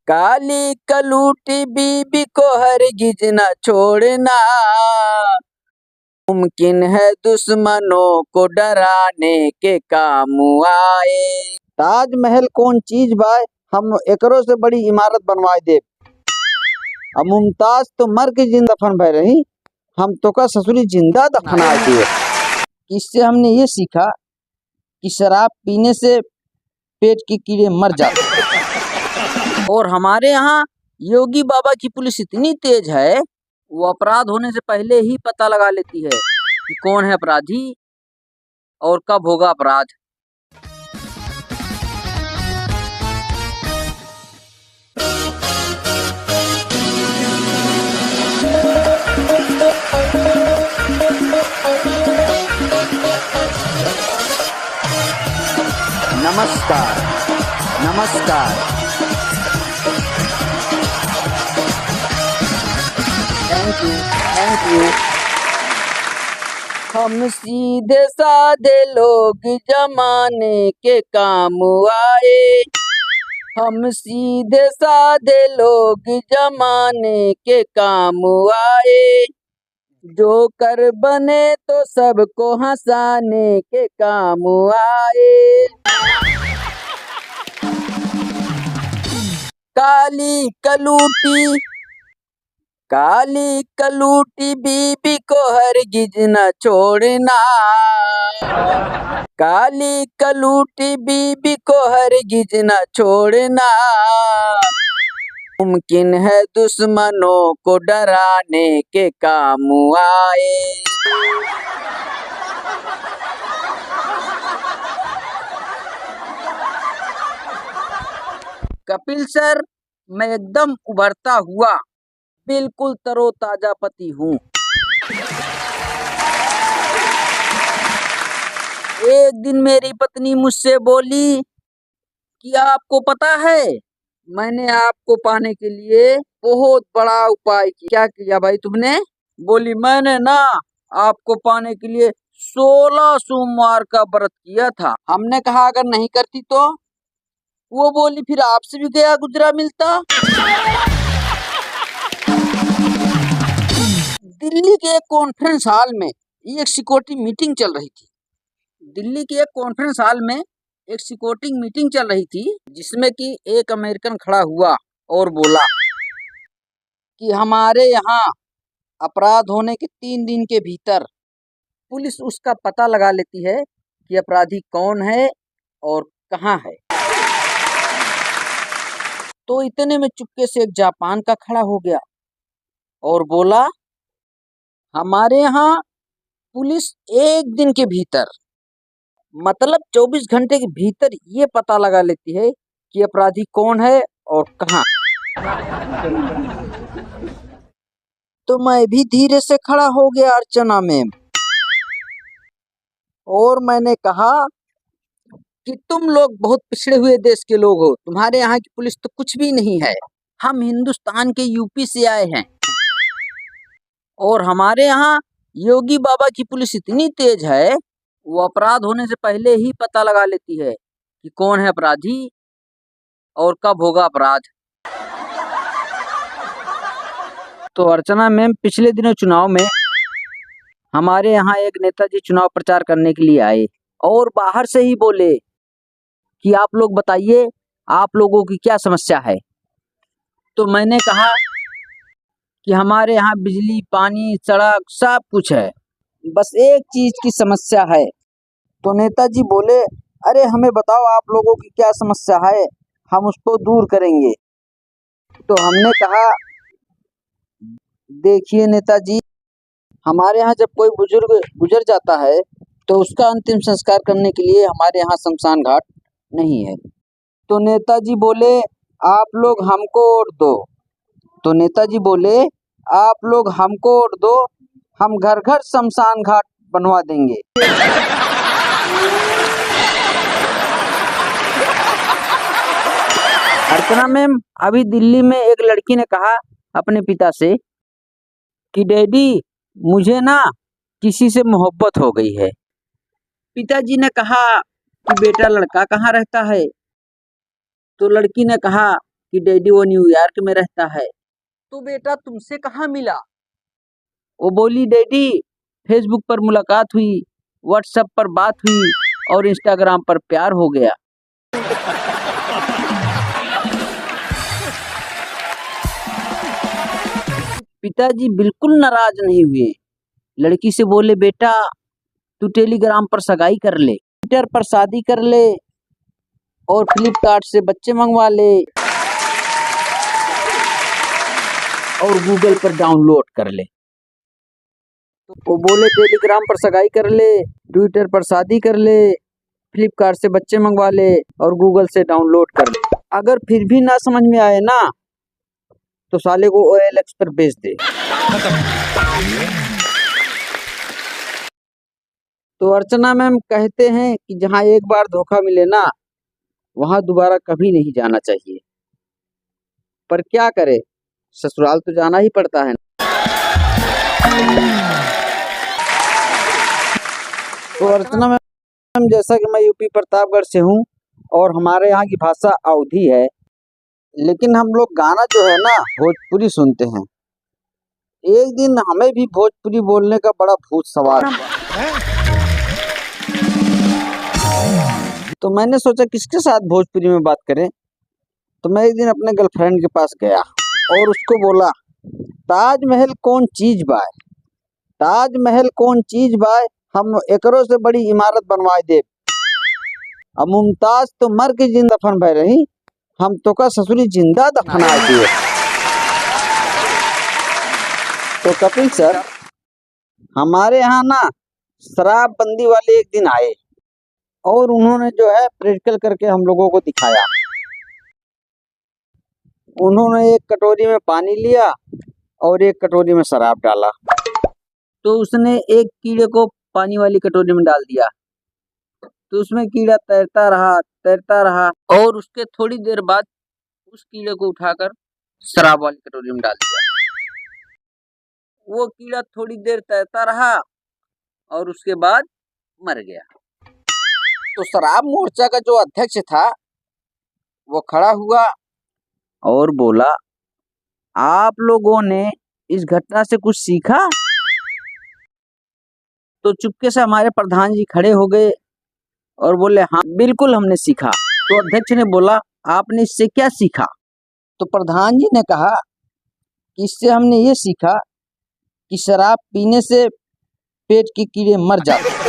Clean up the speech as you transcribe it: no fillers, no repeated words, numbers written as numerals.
काली कलूटी बीबी को हरगिज न छोड़ना, मुमकिन है दुश्मनों को डराने के काम आए। ताजमहल कौन चीज भाई, हम एकरों से बड़ी इमारत बनवाए दे। अब मुमताज तो मर के जिंदा दफन भय रही, हम तो का ससुरी जिंदा दफना दिए। इससे हमने ये सीखा कि शराब पीने से पेट के कीड़े मर जाते। और हमारे यहाँ योगी बाबा की पुलिस इतनी तेज है, वो अपराध होने से पहले ही पता लगा लेती है कि कौन है अपराधी और कब होगा अपराध। नमस्कार नमस्कार, थैंक यू। हम सीधे साधे लोग जमाने के काम आए, हम सीधे साधे लोग जमाने के काम आए, जो कर बने तो सबको हंसाने के काम आए। काली कलूटी बीबी को हरगिज न छोड़ना, काली कलूटी बीबी को हरगिज न छोड़ना, मुमकिन है दुश्मनों को डराने के काम आए। कपिल सर, मैं एकदम उभरता हुआ बिल्कुल तरोताजा पति हूँ। एक दिन मेरी पत्नी मुझसे बोली कि आपको पता है, मैंने आपको पाने के लिए बहुत बड़ा उपाय किया। क्या किया भाई तुमने? बोली, मैंने ना आपको पाने के लिए 16 सोमवार का व्रत किया था। हमने कहा अगर नहीं करती तो? वो बोली, फिर आपसे भी गया गुजरा मिलता। दिल्ली के एक कॉन्फ्रेंस हॉल में एक सिक्योरिटी मीटिंग चल रही थी। दिल्ली के एक कॉन्फ्रेंस हॉल में एक सिक्योरिटी मीटिंग चल रही थी, जिसमें कि एक अमेरिकन खड़ा हुआ और बोला कि हमारे यहाँ अपराध होने के 3 दिन के भीतर पुलिस उसका पता लगा लेती है कि अपराधी कौन है और कहाँ है। तो इतने में चुपके से एक जापान का खड़ा हो गया और बोला, हमारे यहाँ पुलिस 1 दिन के भीतर, मतलब 24 घंटे के भीतर ये पता लगा लेती है कि अपराधी कौन है और कहाँ। तो मैं भी धीरे से खड़ा हो गया अर्चना मैम, और मैंने कहा कि तुम लोग बहुत पिछड़े हुए देश के लोग हो, तुम्हारे यहाँ की पुलिस तो कुछ भी नहीं है। हम हिंदुस्तान के यूपी से आए हैं और हमारे यहाँ योगी बाबा की पुलिस इतनी तेज है, वो अपराध होने से पहले ही पता लगा लेती है कि कौन है अपराधी और कब होगा अपराध। तो अर्चना मैम, पिछले दिनों चुनाव में हमारे यहाँ एक नेताजी चुनाव प्रचार करने के लिए आए और बाहर से ही बोले कि आप लोग बताइए, आप लोगों की क्या समस्या है। तो मैंने कहा कि हमारे यहाँ बिजली, पानी, सड़क सब कुछ है, बस एक चीज की समस्या है। तो नेताजी बोले, अरे हमें बताओ आप लोगों की क्या समस्या है, हम उसको दूर करेंगे। तो हमने कहा, देखिए नेताजी, हमारे यहाँ जब कोई बुजुर्ग गुजर जाता है तो उसका अंतिम संस्कार करने के लिए हमारे यहाँ शमशान घाट नहीं है। तो नेताजी बोले, आप लोग हमको वोट दो। तो नेताजी बोले, आप लोग हमको वोट दो, हम घर घर शमशान घाट बनवा देंगे। अर्चना मैम, अभी दिल्ली में एक लड़की ने कहा अपने पिता से कि डैडी, मुझे ना किसी से मोहब्बत हो गई है। पिताजी ने कहा कि बेटा, लड़का कहाँ रहता है? तो लड़की ने कहा कि डैडी वो न्यूयॉर्क में रहता है। तो बेटा तुमसे कहाँ मिला? वो बोली डैडी फेसबुक पर मुलाकात हुई, व्हाट्सएप पर बात हुई और इंस्टाग्राम पर प्यार हो गया। पिताजी बिल्कुल नाराज नहीं हुए। लड़की से बोले बेटा तू टेलीग्राम पर सगाई कर ले, ट्विटर पर शादी कर ले और फ्लिपकार्ट से बच्चे मंगवा ले और गूगल पर डाउनलोड कर ले। वो बोले टेलीग्राम पर सगाई कर ले, ट्विटर पर शादी कर ले, फ्लिपकार्ट से बच्चे मंगवा ले और गूगल से डाउनलोड कर ले। अगर फिर भी ना समझ में आए ना तो साले को OLX पर बेच दे। तो अर्चना मैम कहते हैं कि जहाँ एक बार धोखा मिले ना वहां दोबारा कभी नहीं जाना चाहिए, पर क्या करे ससुराल तो जाना ही पड़ता है। तो अर्चना मैम जैसा कि मैं यूपी प्रतापगढ़ से हूँ और हमारे यहाँ की भाषा अवधी है, लेकिन हम लोग गाना जो है ना भोजपुरी सुनते हैं। एक दिन हमें भी भोजपुरी बोलने का बड़ा भूत सवार हुआ। तो मैंने सोचा किसके साथ भोजपुरी में बात करें, तो मैं एक दिन अपने गर्लफ्रेंड के पास गया और उसको बोला ताजमहल कौन चीज बाय, ताजमहल कौन चीज बाय, हम एकरों से बड़ी इमारत बनवाए दे। अब मुमताज तो मर के जिंदा दफन भय रही, हम तो का ससुरी जिंदा दफना दिए। तो कपिल सर हमारे यहाँ ना शराबबंदी वाले एक दिन आए और उन्होंने जो है प्रैक्टिकल करके हम लोगों को दिखाया। उन्होंने एक कटोरी में पानी लिया और एक कटोरी में शराब डाला, तो उसने एक कीड़े को पानी वाली कटोरी में डाल दिया, तो उसमें कीड़ा तैरता रहा और उसके थोड़ी देर बाद उस कीड़े को उठाकर शराब वाली कटोरी में डाल दिया। वो कीड़ा थोड़ी देर तैरता रहा और उसके बाद मर गया। तो शराब मोर्चा का जो अध्यक्ष था वो खड़ा हुआ और बोला आप लोगों ने इस घटना से कुछ सीखा? तो चुपके से हमारे प्रधान जी खड़े हो गए और बोले हाँ बिल्कुल हमने सीखा। तो अध्यक्ष ने बोला आपने इससे क्या सीखा? तो प्रधान जी ने कहा कि इससे हमने ये सीखा कि शराब पीने से पेट के कीड़े मर जाते हैं।